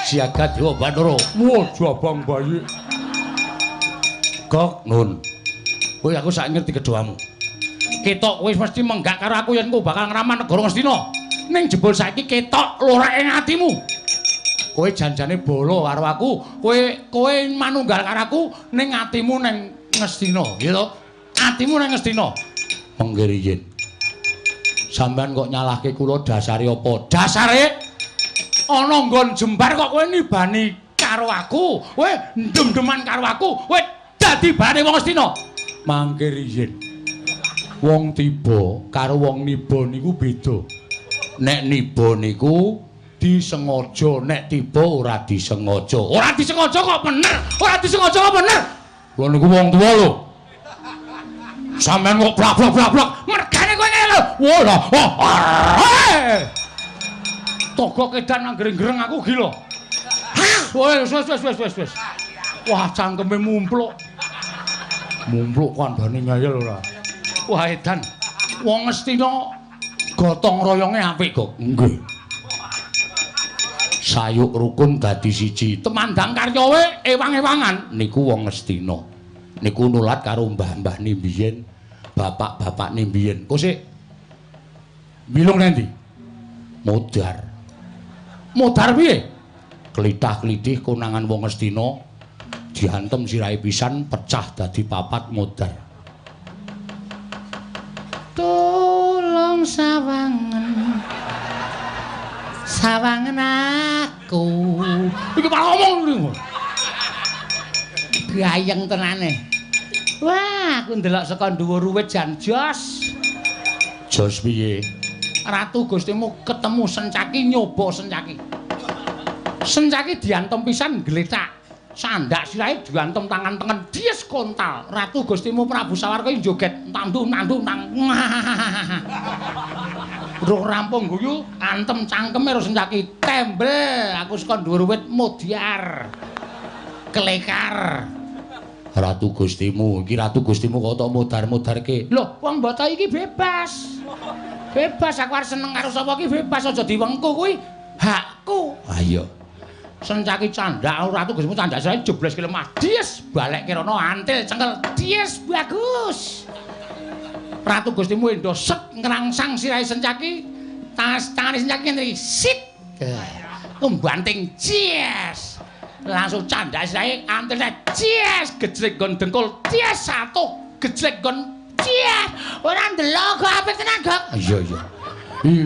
Jagat Dewa Batara. Wah, jabang bayi. Gok nun. Kowe aku sak ngerti kedoamu. Ketok kowe mesti menggak karo aku yen kowe bakal ngraman negara Ngastina. Ning jebul saiki ketok lorek ing atimu. Kowe janjane bolo karo aku, kowe manunggal karo aku ning atimu ning Ngastina, ya to? Atimu ning Ngastina. Mengke riyin. Sampeyan kok nyalahke kula dasare apa? Dasare ana nggon jembar kok kowe nibani karo aku, kowe ndem-deman karo aku, kowe dadi bane wong Astina. Mangke riyin. Wong tiba karo wong niba niku beda. Nek niba niku disengaja, nek tiba ora disengaja. Ora disengaja kok bener. Ora disengaja kok bener. Lha niku wong tuwa lho. Sampeyan kok blak-blak-blak. Mergane kowe ngene lho. Wah lho. Togok edan nang greng-greng aku gila. Wes. Wah, cangkeme mumpluk. Mumpluk kandhane ngayel ora. Wah, edan. Wong Astina gotong royonge apik kok. Nggih. Sayuk rukun dadi siji. Temandang karyawe ewang-ewangan niku wong Astina. Niku nulat karo mbah-mbah nimbiyen, bapak-bapak nimbiyen. Kok sik bilung endi? Modar. Modar piye? Klitah-klitih konangan wong Astina diantem sirahe pisan pecah dadi papat modar. Tolong sawangen aku. Iki malah ngomong. Gayeng tenane. Wah, aku ndelok saka dhuwur wit jan jos. Jos piye? Ratu Gustimu ketemu Sencaki nyoba Sencaki. Sencaki diantem pisan gletak. Sandak sirahe diantem tangan tengen dies kontal. Ratu Gustimu Prabu Sawarka joget tandu-tandu nang. Durung rampung guyu, antem cangkeme karo Sencaki. Tembel, aku saka dhuwur wit modiar. Kelekar. Ratu Gustimu, iki Ratu Gustimu kok tok modar-modarke. Lho, wong mbata iki bebas. Bebas aku arep seneng karo sapa iki bebas aja diwengku kuwi hakku. Ha iya. Sencaki candak Ratu Gustimu candak saya jebles ki lemah. Dies balekke rono antil cengkel. Dies bagus. Ratu Gustimu endo set ngrangsang sirahe Sencaki. Tangane Sencaki ngene iki. Sit. Kumbanting cies. Langsung candak sirahe antil cies gejrek gon dengkul. Cies satu gejrek gon cies. Ora ndelok kok apik tenan, Gok. Iya. Iya.